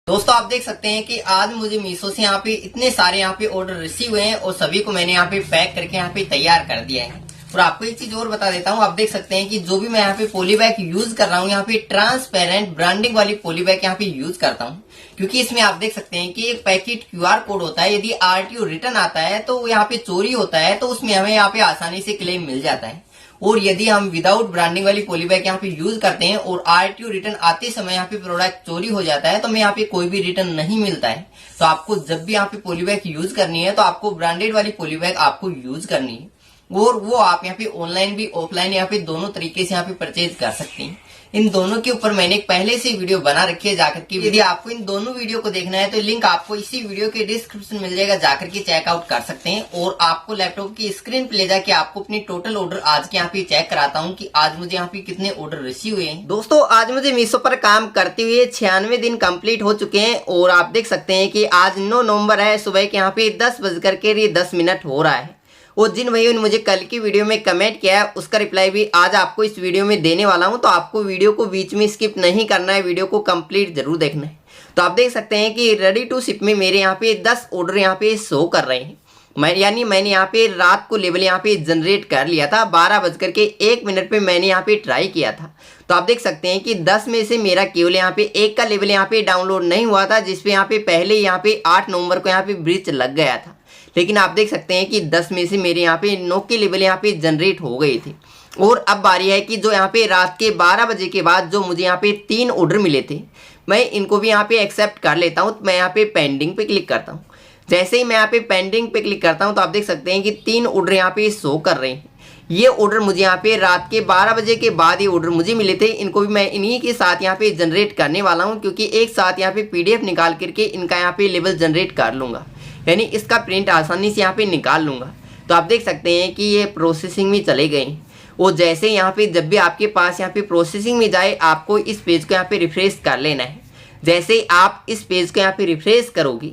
दोस्तों आप देख सकते हैं कि आज मुझे मीशो से यहाँ पे इतने सारे यहाँ पे ऑर्डर रिसीव हुए हैं और सभी को मैंने यहाँ पे पैक करके यहाँ पे तैयार कर दिया है। और आपको एक चीज और बता देता हूँ, आप देख सकते हैं कि जो भी मैं यहाँ पे पॉली बैग यूज कर रहा हूँ, यहाँ पे ट्रांसपेरेंट ब्रांडिंग वाली पॉली बैग यहाँ पे यूज करता हूँ, क्योंकि इसमें आप देख सकते हैं कि एक पैकेट क्यूआर कोड होता है। यदि आरटीओ रिटर्न आता है तो यहाँ पे चोरी होता है तो उसमें हमें यहाँ पे आसानी से क्लेम मिल जाता है। और यदि हम विदाउट ब्रांडिंग वाली पॉली बैग यहाँ पे यूज करते हैं और आरटीओ रिटर्न आते समय यहाँ पे प्रोडक्ट चोरी हो जाता है तो हमें यहाँ पे कोई भी रिटर्न नहीं मिलता है। तो आपको जब भी यहाँ पे पॉली बैग यूज करनी है तो आपको ब्रांडेड वाली पॉली बैग आपको यूज करनी है, और वो आप यहाँ पे ऑनलाइन भी ऑफलाइन यहाँ पे दोनों तरीके से यहाँ पे परचेज कर सकते हैं। इन दोनों के ऊपर मैंने पहले से वीडियो बना रखी है जाकर के। यदि आपको इन दोनों वीडियो को देखना है तो लिंक आपको इसी वीडियो के डिस्क्रिप्शन मिल जाएगा, जाकर के चेकआउट कर सकते हैं। और आपको लैपटॉप की स्क्रीन पे ले जाके आपको अपनी टोटल ऑर्डर आज के यहाँ पे चेक कराता हूँ कि आज मुझे यहाँ पे कितने ऑर्डर रिसीव हुए हैं। दोस्तों आज मुझे मीशो पर काम करते हुए 96 दिन कंप्लीट हो चुके हैं और आप देख सकते हैं कि आज 9 नवंबर है, सुबह के यहाँ पे 10:10 हो रहा है। और जिन भाइयों ने मुझे कल की वीडियो में कमेंट किया है उसका रिप्लाई भी आज आपको इस वीडियो में देने वाला हूं, तो आपको वीडियो को बीच में स्किप नहीं करना है, वीडियो को कंप्लीट जरूर देखना है। तो आप देख सकते हैं कि रेडी टू शिप में मेरे यहाँ पे 10 ऑर्डर यहाँ पे शो कर रहे हैं। मैंने यहाँ पे रात को लेवल यहाँ पे जनरेट कर लिया था, 12:01 पे मैंने यहाँ पे ट्राई किया था। तो आप देख सकते हैं कि 10 में से मेरा केवल यहाँ पे एक का लेवल यहाँ पे डाउनलोड नहीं हुआ था, जिसपे यहाँ पे पहले यहाँ पे 8 नवंबर को यहाँ पे ब्रिज लग गया था। लेकिन आप देख सकते हैं कि 10 में से मेरे यहाँ पे 9 के लेवल यहाँ पे जनरेट हो गए थे। और अब बारी है कि जो यहाँ पे रात के 12 बजे के बाद जो मुझे यहाँ पे 3 ऑर्डर मिले थे, मैं इनको भी यहाँ पे एक्सेप्ट कर लेता हूँ। तो मैं यहाँ पे पेंडिंग पे क्लिक करता हूँ। जैसे ही मैं यहाँ पे पेंडिंग पे क्लिक करता हूँ तो आप देख सकते हैं कि 3 ऑर्डर यहाँ पे शो कर रहे हैं। ये ऑर्डर मुझे यहाँ पे रात के 12 बजे के बाद ये ऑर्डर मुझे मिले थे, इनको भी मैं इन्हीं के साथ यहाँ पे जनरेट करने वाला हूँ, क्योंकि एक साथ यहाँ पे पीडीएफ निकाल करके इनका यहाँ पे लेवल जनरेट कर लूँगा, यानी इसका प्रिंट आसानी से यहाँ पे निकाल लूँगा। तो आप देख सकते हैं कि ये प्रोसेसिंग में चले गए हैं। और जैसे यहाँ पे जब भी आपके पास यहाँ पे प्रोसेसिंग में जाए, आपको इस पेज को यहाँ पे रिफ्रेश कर लेना है। जैसे ही आप इस पेज को यहाँ पे रिफ्रेश करोगे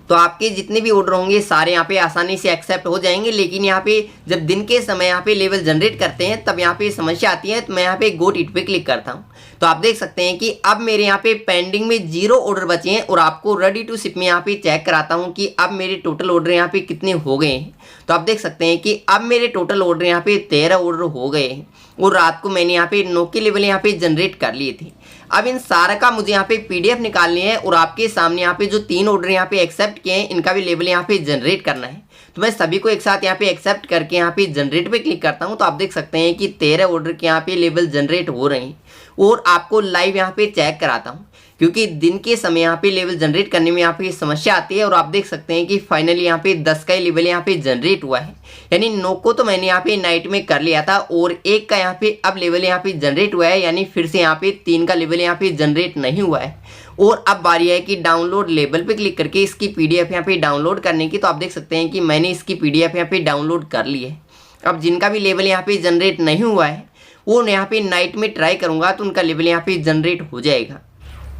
तो आपके जितने भी ऑर्डर होंगे सारे यहाँ पे आसानी से एक्सेप्ट हो जाएंगे। लेकिन यहाँ पे जब दिन के समय यहाँ पे लेवल जनरेट करते हैं तब यहाँ पे समस्या आती है। तो मैं यहाँ पे गो इट पे क्लिक करता हूँ। तो आप देख सकते हैं कि अब मेरे यहाँ पे पेंडिंग में 0 ऑर्डर बचे हैं और आपको रेडी टू शिप में यहाँ पे चेक कराता हूँ कि अब मेरे टोटल ऑर्डर यहाँ पे कितने हो गए हैं। तो आप देख सकते हैं कि अब मेरे टोटल ऑर्डर यहाँ पे 13 ऑर्डर हो गए हैं और रात को मैंने यहाँ पे 9 के लेवल यहाँ पे जनरेट कर लिए थे। अब इन सारा का मुझे यहाँ पे पीडीएफ निकालनी है और आपके सामने यहाँ पे जो 3 ऑर्डर यहाँ पे एक्सेप्ट किए हैं इनका भी लेवल यहाँ पे जनरेट करना है। तो मैं सभी को एक साथ यहाँ पे एक्सेप्ट करके यहाँ पे जनरेट पे क्लिक करता हूँ। तो आप देख सकते हैं कि 13 ऑर्डर के यहाँ पे लेवल जनरेट हो रहे हैं और आपको लाइव यहाँ पे चेक कराता हूँ, क्योंकि दिन के समय यहाँ पे लेवल जनरेट करने में यहाँ पे समस्या आती है। और आप देख सकते हैं कि फाइनली यहाँ पे 10 का ही लेवल यहाँ पे जनरेट हुआ है, यानी 9 को तो मैंने यहाँ पे नाइट में कर लिया था और 1 का यहाँ पे अब लेवल यहाँ पे जनरेट हुआ है, यानी फिर से यहाँ पे 3 का लेवल यहाँ पे जनरेट नहीं हुआ है। और अब बारी है कि डाउनलोड लेवल पे क्लिक करके इसकी पीडीएफ यहाँ पे डाउनलोड करने की। तो आप देख सकते हैं कि मैंने इसकी पीडीएफ यहाँ पे डाउनलोड कर ली है। अब जिनका भी लेवल यहाँ पे जनरेट नहीं हुआ है वो यहाँ पे नाइट में ट्राई करूँगा तो उनका लेवल यहाँ पे जनरेट हो जाएगा।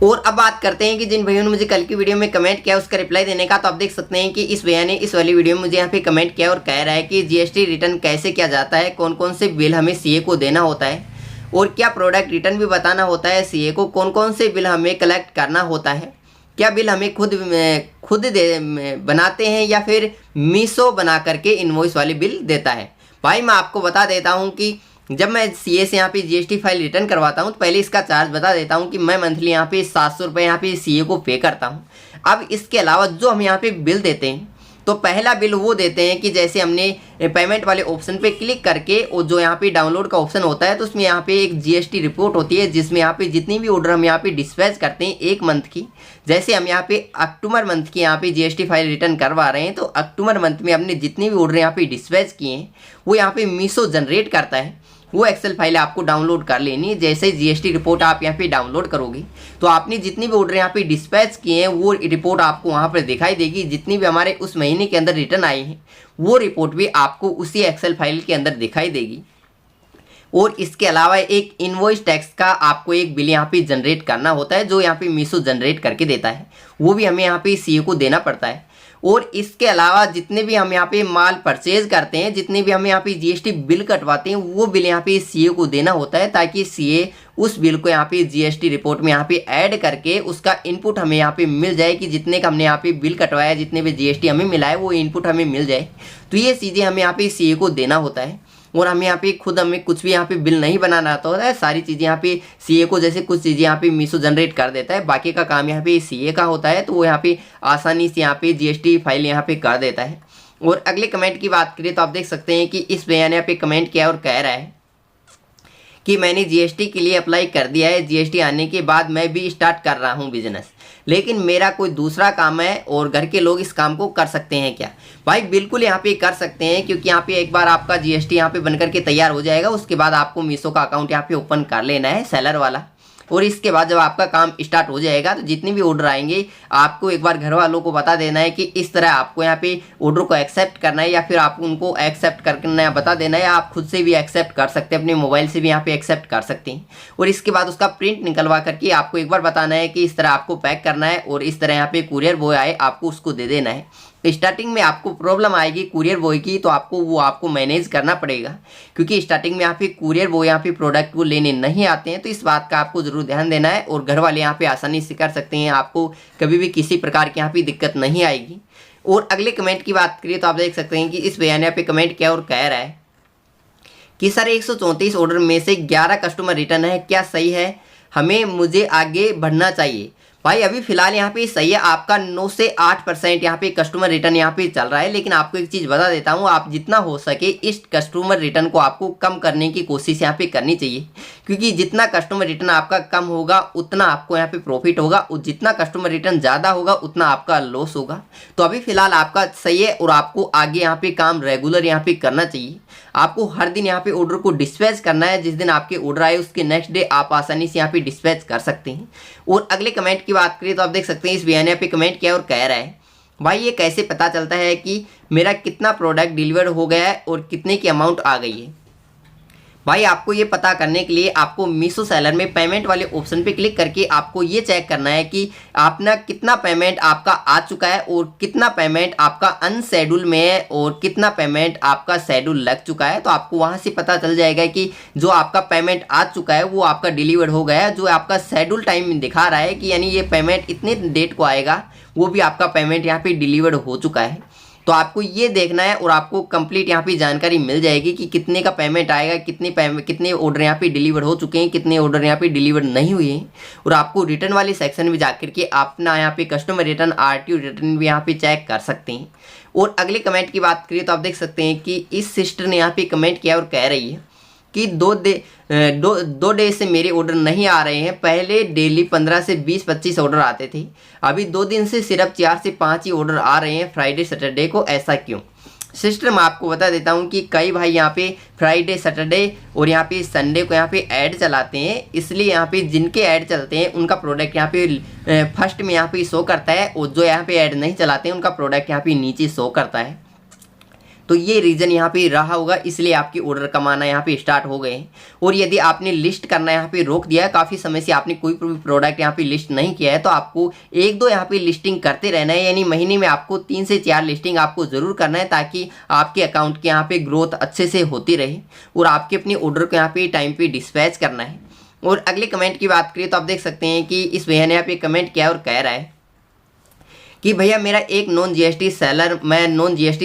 और अब बात करते हैं कि जिन भैया ने मुझे कल की वीडियो में कमेंट किया उसका रिप्लाई देने का। तो आप देख सकते हैं कि इस भैया ने इस वाली वीडियो में मुझे यहाँ पे कमेंट किया और कह रहा है कि जीएसटी रिटर्न कैसे किया जाता है, कौन कौन से बिल हमें सीए को देना होता है और क्या प्रोडक्ट रिटर्न भी बताना होता है सीए को, कौन कौन से बिल हमें कलेक्ट करना होता है, क्या बिल हमें खुद बनाते हैं या फिर मीशो बना करके इनवॉइस वाली बिल देता है। भाई मैं आपको बता देता हूँ कि जब मैं सीए से यहाँ पे जीएसटी फाइल रिटर्न करवाता हूँ तो पहले इसका चार्ज बता देता हूँ कि मैं मंथली यहाँ पे 700 रुपये यहाँ पे सीए को पे करता हूँ। अब इसके अलावा जो हम यहाँ पे बिल देते हैं तो पहला बिल वो देते हैं कि जैसे हमने पेमेंट वाले ऑप्शन पे क्लिक करके और जो यहाँ पे डाउनलोड का ऑप्शन होता है तो उसमें यहाँ पे एक जीएसटी रिपोर्ट होती है, जिसमें यहाँ पे जितनी भी ऑर्डर हम यहाँ पे डिस्पैच करते हैं 1 मंथ की, जैसे हम यहाँ पे अक्टूबर मंथ की यहाँ पे जीएसटी फाइल रिटर्न करवा रहे हैं तो अक्टूबर मंथ में हमने जितने भी ऑर्डर यहाँ पे डिस्पैच किए हैं वो यहाँ पे मीशो जनरेट करता है। वो एक्सेल फाइल आपको डाउनलोड कर लेनी है। जैसे ही जीएसटी रिपोर्ट आप यहाँ पे डाउनलोड करोगे तो आपने जितनी भी ऑर्डर यहाँ पे डिस्पैच किए हैं वो रिपोर्ट आपको वहाँ पर दिखाई देगी। जितनी भी हमारे उस महीने के अंदर रिटर्न आई है वो रिपोर्ट भी आपको उसी एक्सेल फाइल के अंदर दिखाई देगी। और इसके अलावा एक इनवॉइस टैक्स का आपको एक बिल यहाँ पे जनरेट करना होता है, जो यहाँ पे मीशो जनरेट करके देता है, वो भी हमें यहाँ पे सीए को देना पड़ता है। और इसके अलावा जितने भी हम यहाँ पे माल परचेज करते हैं, जितने भी हम यहाँ पे जीएसटी बिल कटवाते हैं, वो बिल यहाँ पे सीए को देना होता है, ताकि सीए उस बिल को यहाँ पे जीएसटी रिपोर्ट में यहाँ पे ऐड करके उसका इनपुट हमें यहाँ पे मिल जाए कि जितने का हमने यहाँ पे बिल कटवाया, जितने भी जीएसटी हमें मिला है वो इनपुट हमें मिल जाए। तो ये चीज़ें हमें यहाँ पे सीए को देना होता है। और हमें यहाँ पे खुद हमें कुछ भी यहाँ पे बिल नहीं बनाना आता होता है, सारी चीज़ें यहाँ पे सीए को, जैसे कुछ चीज़ें यहाँ पे मीशो जनरेट कर देता है, बाकी का काम यहाँ पे सीए का होता है। तो वो यहाँ पे आसानी से यहाँ पे जीएसटी फाइल यहाँ पे कर देता है। और अगले कमेंट की बात करें तो आप देख सकते हैं कि इस भैया ने यहाँ पे कमेंट किया और कह रहा है कि मैंने जीएसटी के लिए अप्लाई कर दिया है, जीएसटी आने के बाद मैं भी स्टार्ट कर रहा हूँ बिजनेस, लेकिन मेरा कोई दूसरा काम है और घर के लोग इस काम को कर सकते हैं क्या? भाई बिल्कुल यहाँ पे कर सकते हैं, क्योंकि यहाँ पे एक बार आपका जीएसटी यहाँ पे बनकर के तैयार हो जाएगा, उसके बाद आपको मीशो का अकाउंट यहाँ पे ओपन कर लेना है, सेलर वाला। और इसके बाद जब आपका काम स्टार्ट हो जाएगा तो जितने भी ऑर्डर आएंगे आपको एक बार घर वालों को बता देना है कि इस तरह आपको यहाँ पे ऑर्डर को एक्सेप्ट करना है, या फिर आपको उनको एक्सेप्ट करना बता देना है, या आप खुद से भी एक्सेप्ट कर सकते हैं, अपने मोबाइल से भी यहाँ पे एक्सेप्ट कर सकते हैं। और इसके बाद उसका प्रिंट निकलवा करके आपको एक बार बताना है कि इस तरह आपको पैक करना है, और इस तरह यहाँ पे कुरियर बॉय आए आपको उसको दे देना है। स्टार्टिंग में आपको प्रॉब्लम आएगी कुरियर बॉय की, तो आपको मैनेज करना पड़ेगा, क्योंकि स्टार्टिंग में यहाँ पे कुरियर बॉय यहाँ पे प्रोडक्ट को लेने नहीं आते हैं। तो इस बात का आपको ज़रूर ध्यान देना है, और घर वाले यहाँ पे आसानी से कर सकते हैं, आपको कभी भी किसी प्रकार की यहाँ पे दिक्कत नहीं आएगी। और अगले कमेंट की बात करिए तो आप देख सकते हैं कि इस भैया ने यहाँ पे कमेंट किया और कह रहा है कि सर 134 ऑर्डर में से 11 कस्टमर रिटर्न है, क्या सही है? मुझे आगे बढ़ना चाहिए। भाई अभी फिलहाल यहाँ पे सही है, आपका 9 से 8% यहाँ पे कस्टमर रिटर्न यहाँ पे चल रहा है। लेकिन आपको एक चीज़ बता देता हूँ, आप जितना हो सके इस कस्टमर रिटर्न को आपको कम करने की कोशिश यहाँ पे करनी चाहिए, क्योंकि जितना कस्टमर रिटर्न आपका कम होगा उतना आपको यहाँ पे प्रॉफिट होगा, और जितना कस्टमर रिटर्न ज़्यादा होगा उतना आपका लॉस होगा। तो अभी फिलहाल आपका सही है, और आपको आगे यहाँ पे काम रेगुलर यहाँ पे करना चाहिए। आपको हर दिन यहाँ पे ऑर्डर को डिस्पैच करना है, जिस दिन आपके ऑर्डर आए उसके नेक्स्ट डे आप आसानी से यहाँ पे डिस्पैच कर सकते हैं। और अगले कमेंट की बात करें तो आप देख सकते हैं इस भैया ने यहाँ पे कमेंट किया और कह रहा है, भाई ये कैसे पता चलता है कि मेरा कितना प्रोडक्ट डिलीवर हो गया है और कितने की अमाउंट आ गई है? भाई आपको ये पता करने के लिए आपको मीशो सेलर में पेमेंट वाले ऑप्शन पे क्लिक करके आपको ये चेक करना है कि आपने कितना पेमेंट आपका आ चुका है, और कितना पेमेंट आपका अनशेड्यूल में है, और कितना पेमेंट आपका शेड्यूल लग चुका है। तो आपको वहाँ से पता चल जाएगा कि जो आपका पेमेंट आ चुका है वो आपका डिलीवर हो गया है, जो आपका शेड्यूल टाइम दिखा रहा है कि यानी ये पेमेंट इतने डेट को आएगा, वो भी आपका पेमेंट यहाँ पे डिलीवर्ड हो चुका है। तो आपको ये देखना है, और आपको कंप्लीट यहाँ पे जानकारी मिल जाएगी कि कितने का पेमेंट आएगा, कितने ऑर्डर यहाँ पे डिलीवर हो चुके हैं, कितने ऑर्डर यहाँ पे डिलीवर नहीं हुए हैं। और आपको रिटर्न वाले सेक्शन में जाकर के अपना यहाँ पे कस्टमर रिटर्न, आरटीओ रिटर्न भी यहाँ पे चेक कर सकते हैं। और अगले कमेंट की बात करिए तो आप देख सकते हैं कि इस सिस्टर ने यहाँ पे कमेंट किया और कह रही है कि दो डे से मेरे ऑर्डर नहीं आ रहे हैं। पहले डेली 15 से 20-25 ऑर्डर आते थे, अभी 2 दिन से सिर्फ 4 से 5 ही ऑर्डर आ रहे हैं फ्राइडे सैटरडे को, ऐसा क्यों? सिस्टर मैं आपको बता देता हूं कि कई भाई यहाँ पे फ्राइडे सैटरडे और यहाँ पे संडे को यहाँ पे ऐड चलाते हैं, इसलिए यहाँ पे जिनके ऐड चलते हैं उनका प्रोडक्ट यहाँ पे फर्स्ट में यहाँ पे शो करता है, और जो यहाँ पे ऐड नहीं चलाते हैं उनका प्रोडक्ट यहाँ पे नीचे शो करता है। तो ये रीज़न यहाँ पे रहा होगा, इसलिए आपकी ऑर्डर कमाना यहाँ पे स्टार्ट हो गए हैं। और यदि आपने लिस्ट करना यहाँ पे रोक दिया है, काफ़ी समय से आपने कोई भी प्रोडक्ट यहाँ पे लिस्ट नहीं किया है, तो आपको 1-2 यहाँ पे लिस्टिंग करते रहना है, यानी महीने में आपको 3 से 4 लिस्टिंग आपको ज़रूर करना है, ताकि आपके अकाउंट के यहाँ पे ग्रोथ अच्छे से होती रहे और आपके अपनी ऑर्डर को यहाँ पे टाइम पे डिस्पैच करना है। और अगले कमेंट की बात करिए तो आप देख सकते हैं कि इस भैया ने यहाँ पे कमेंट किया और कह रहा है कि भैया मेरा एक नॉन जीएसटी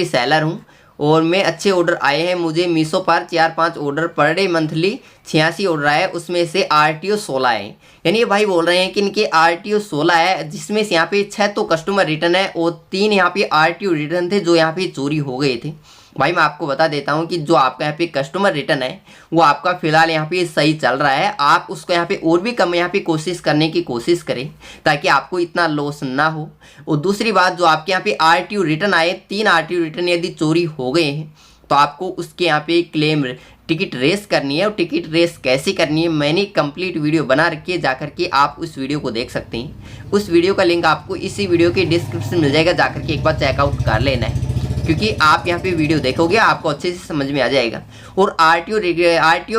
सेलर हूँ, और मैं अच्छे ऑर्डर आए हैं मुझे मीशो पर 4-5 order per day, monthly 86 order आए, उसमें से आरटीओ 16 है। यानी ये भाई बोल रहे हैं कि इनके आरटीओ 16 है, जिसमें से यहाँ पे 6 तो कस्टमर रिटर्न है और 3 यहाँ पे आरटीओ रिटर्न थे जो यहाँ पे चोरी हो गए थे। भाई मैं आपको बता देता हूँ कि जो आपका यहाँ पे कस्टमर रिटर्न है वो आपका फिलहाल यहाँ पे सही चल रहा है, आप उसको यहाँ पे और भी कम यहाँ पे कोशिश करने की कोशिश करें, ताकि आपको इतना लॉस ना हो। और दूसरी बात, जो आपके यहाँ पे आरटीओ रिटर्न आए, 3 आरटीओ रिटर्न यदि चोरी हो गए हैं तो आपको उसके यहाँ पे क्लेम टिकट रेस करनी है। और टिकट रेस कैसे करनी है मैंने कंप्लीट वीडियो बना रखी है, जाकर के आप उस वीडियो को देख सकते हैं। उस वीडियो का लिंक आपको इसी वीडियो के डिस्क्रिप्शन मिल जाएगा, जाकर के एक बार चेकआउट कर लेना है, क्योंकि आप यहाँ पे वीडियो देखोगे आपको अच्छे से समझ में आ जाएगा। और आरटीओ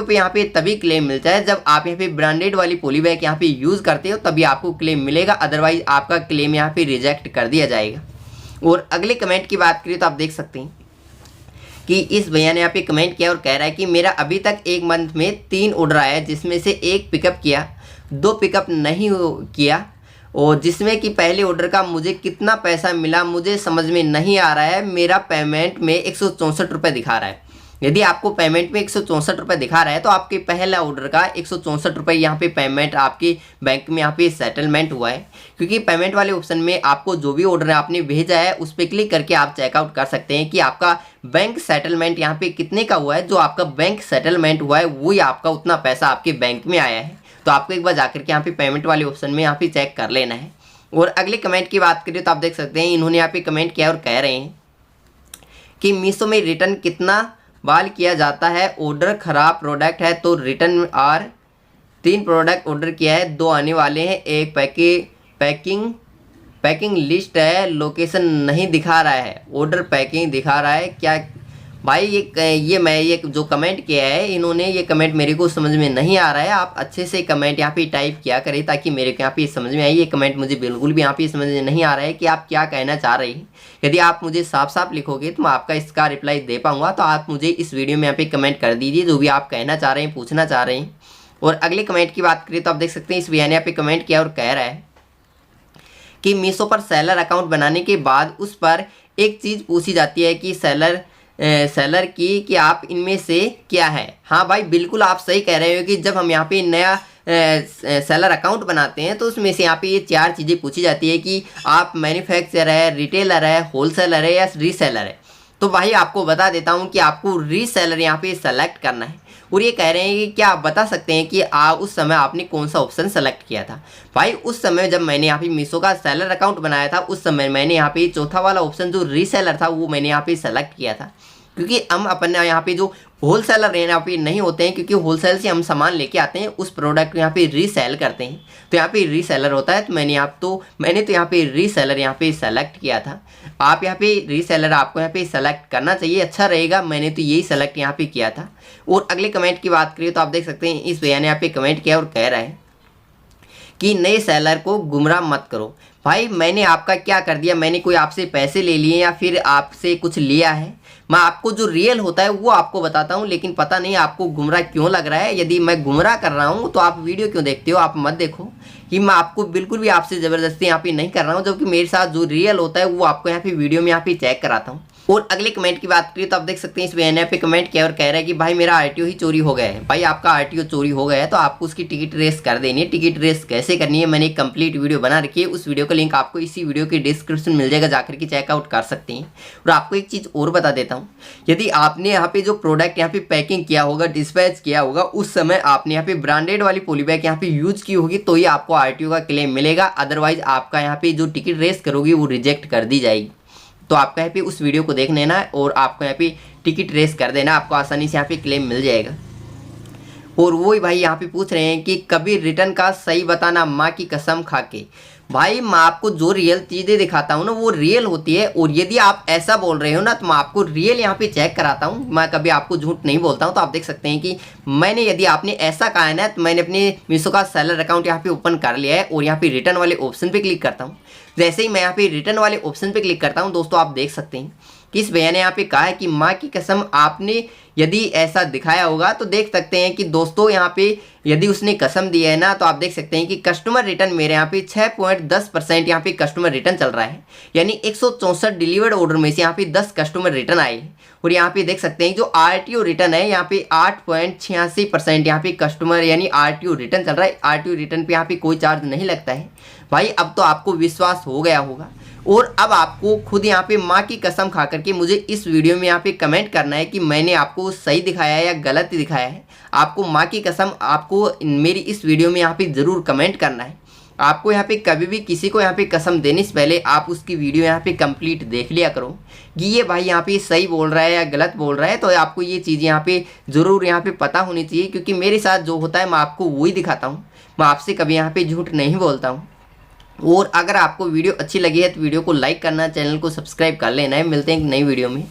पे यहाँ पे तभी क्लेम मिलता है जब आप यहाँ पे ब्रांडेड वाली पॉली बैग यहाँ पे यूज़ करते हो, तभी आपको क्लेम मिलेगा, अदरवाइज आपका क्लेम यहाँ पे रिजेक्ट कर दिया जाएगा। और अगले कमेंट की बात करें तो आप देख सकते हैं कि इस भैया ने यहाँ पे कमेंट किया और कह रहा है कि मेरा अभी तक एक मंथ में 3 ऑर्डर आया है, जिसमें से 1 पिकअप किया, 2 पिकअप नहीं किया, और जिसमें कि पहले ऑर्डर का मुझे कितना पैसा मिला मुझे समझ में नहीं आ रहा है। मेरा पेमेंट में 164 रुपये दिखा रहा है। यदि आपको पेमेंट में 164 रुपये दिखा रहा है तो आपके पहला ऑर्डर का 164 रुपये यहाँ पे पेमेंट आपके बैंक में यहाँ पे सेटलमेंट हुआ है। क्योंकि पेमेंट वाले ऑप्शन में आपको जो भी ऑर्डर आपने भेजा है उस पर क्लिक करके आप चेकआउट कर सकते हैं कि आपका बैंक सेटलमेंट यहाँ पे कितने का हुआ है। जो आपका बैंक सेटलमेंट हुआ है वही आपका उतना पैसा आपके बैंक में आया है। तो आपको एक बार जाकर के यहाँ पे पेमेंट वाले ऑप्शन में यहाँ पे चेक कर लेना है। और अगले कमेंट की बात करें तो आप देख सकते हैं इन्होंने यहाँ पे कमेंट किया और कह रहे हैं कि मीशो में रिटर्न कितना बार किया जाता है, ऑर्डर ख़राब प्रोडक्ट है तो रिटर्न और 3 प्रोडक्ट ऑर्डर किया है, 2 आने वाले हैं, एक पैकिंग लिस्ट है, लोकेशन नहीं दिखा रहा है, ऑर्डर पैकिंग दिखा रहा है क्या। भाई ये जो कमेंट किया है इन्होंने, ये कमेंट मेरे को समझ में नहीं आ रहा है। आप अच्छे से कमेंट यहाँ पे टाइप किया करें ताकि मेरे को यहाँ पे समझ में आए। ये कमेंट मुझे बिल्कुल भी यहाँ पे समझ में नहीं आ रहा है कि आप क्या कहना चाह रहे हैं। यदि आप मुझे साफ साफ लिखोगे तो मैं आपका इसका रिप्लाई दे पाऊँगा। तो आप मुझे इस वीडियो में यहाँ पे कमेंट कर दीजिए जो भी आप कहना चाह रहे हैं, पूछना चाह रहे हैं। और अगले कमेंट की बात करें तो आप देख सकते हैं इस भैया ने यहाँ पे कमेंट किया और कह रहा है कि मीशो पर सेलर अकाउंट बनाने के बाद उस पर एक चीज़ पूछी जाती है कि सेलर की कि आप इनमें से क्या है। हाँ भाई बिल्कुल आप सही कह रहे हो कि जब हम यहाँ पे नया सेलर अकाउंट बनाते हैं तो उसमें से यहाँ पे ये 4 चीज़ें पूछी जाती है कि आप मैन्युफैक्चरर है, रिटेलर है, होलसेलर है या रीसेलर है। तो भाई आपको बता देता हूँ कि आपको रीसेलर यहाँ पे सेलेक्ट करना है। और ये कह रहे हैं कि क्या आप बता सकते हैं कि उस समय आपने कौन सा ऑप्शन सेलेक्ट किया था। भाई उस समय जब मैंने यहाँ पे मीशो का सेलर अकाउंट बनाया था उस समय मैंने यहाँ पे चौथा वाला ऑप्शन जो रीसेलर था वो मैंने यहाँ पे सेलेक्ट किया था। क्योंकि हम अपने यहाँ पे जो होलसेलर यहाँ पे नहीं होते हैं, क्योंकि होलसेल से हम सामान लेके आते हैं, उस प्रोडक्ट को यहाँ पे रीसेल करते हैं। तो यहाँ पे रीसेलर होता है। तो मैंने तो यहाँ पे रीसेलर यहाँ पे सेलेक्ट किया था। आप यहाँ पे रीसेलर आपको यहाँ पे सेलेक्ट करना चाहिए, अच्छा रहेगा। मैंने तो यही सेलेक्ट यहाँ पे किया था। और अगले कमेंट की बात करिए तो आप देख सकते हैं इस भैया ने यहाँ पे कमेंट किया और कह रहा है कि नए सेलर को गुमराह मत करो। भाई मैंने आपका क्या कर दिया, मैंने कोई आपसे पैसे ले लिए या फिर आपसे कुछ लिया है? मैं आपको जो रियल होता है वो आपको बताता हूँ, लेकिन पता नहीं आपको गुमराह क्यों लग रहा है। यदि मैं गुमराह कर रहा हूँ तो आप वीडियो क्यों देखते हो? आप मत देखो कि मैं आपको बिल्कुल भी आपसे ज़बरदस्ती यहाँ पे नहीं कर रहा हूँ, जबकि मेरे साथ जो रियल होता है वो आपको यहाँ पे वीडियो में यहाँ पे चेक कराता हूँ। और अगले कमेंट की बात करिए तो आप देख सकते हैं इस भैया ने यहाँ पे कमेंट किया और कह रहा है कि भाई मेरा आरटीओ ही चोरी हो गया है। भाई आपका आरटीओ चोरी हो गया है तो आपको उसकी टिकट रेस कर देनी है। टिकट रेस कैसे करनी है मैंने एक कंप्लीट वीडियो बना रखी है, उस वीडियो का लिंक आपको इसी वीडियो के डिस्क्रिप्शन मिल जाएगा, जाकर के चेकआउट कर सकते हैं। और आपको एक चीज़ और बता देता हूँ, यदि आपने यहाँ पे जो प्रोडक्ट यहाँ पे पैकिंग किया होगा, डिस्पैच किया होगा, उस समय आपने यहाँ पे ब्रांडेड वाली पॉलीबैग यहाँ पे यूज की होगी तो ये आपको आरटीओ का क्लेम मिलेगा। अदरवाइज आपका यहाँ पे जो टिकट रेस करोगी वो रिजेक्ट कर दी जाएगी। तो आपको यहाँ पे उस वीडियो को देख लेना है और आपको यहाँ पे टिकट रेस कर देना, आपको आसानी से यहाँ पे क्लेम मिल जाएगा। और वही भाई यहाँ पे पूछ रहे हैं कि कभी रिटर्न का सही बताना माँ की कसम खा के। भाई मैं आपको जो रियल चीज़ें दिखाता हूँ ना वो रियल होती है। और यदि आप ऐसा बोल रहे हो ना तो मैं आपको रियल यहाँ पे चेक कराता हूँ, मैं कभी आपको झूठ नहीं बोलता हूँ। तो आप देख सकते हैं कि मैंने, यदि आपने ऐसा कहा है ना, तो मैंने अपने मीशो का सेलर अकाउंट यहाँ पे ओपन कर लिया है और यहाँ पे रिटर्न वाले ऑप्शन पे क्लिक करता हूँ। जैसे ही मैं यहाँ पे रिटर्न वाले ऑप्शन पे क्लिक करता हूँ दोस्तों, आप देख सकते हैं कि इस भैया ने यहाँ पे कहा है कि माँ की कसम आपने यदि ऐसा दिखाया होगा तो देख सकते हैं कि दोस्तों यहाँ पे यदि उसने कसम दी है ना तो आप देख सकते हैं कि कस्टमर रिटर्न मेरे यहाँ पे 6.10% यहाँ पे कस्टमर रिटर्न चल रहा है। यानी 164 डिलीवर्ड ऑर्डर में से यहाँ पे 10 कस्टमर रिटर्न आए। और यहाँ पे देख सकते हैं जो आरटीओ रिटर्न है यहाँ पे 8.86% यहाँ पे कस्टमर यानी आरटीओ रिटर्न चल रहा है। आरटीओ रिटर्न पे यहाँ पे कोई चार्ज नहीं लगता है। भाई अब तो आपको विश्वास हो गया होगा। और अब आपको खुद यहाँ पे माँ की कसम खा करके मुझे इस वीडियो में यहाँ पे कमेंट करना है कि मैंने आपको सही दिखाया है या गलत दिखाया है। आपको माँ की कसम आपको मेरी इस वीडियो में यहाँ पे ज़रूर कमेंट करना है। आपको यहाँ पे कभी भी किसी को यहाँ पे कसम देने से पहले आप उसकी वीडियो यहाँ पे कंप्लीट देख लिया करो कि ये भाई यहाँ पे सही बोल रहा है या गलत बोल रहा है। तो आपको ये चीज़ यहाँ पे ज़रूर यहाँ पे पता होनी चाहिए, क्योंकि मेरे साथ जो होता है मैं आपको वही दिखाता हूँ। मैं आपसे कभी यहाँ पे झूठ नहीं बोलता हूँ। और अगर आपको वीडियो अच्छी लगी है तो वीडियो को लाइक करना, चैनल को सब्सक्राइब कर लेना है। मिलते हैं एक नई वीडियो में।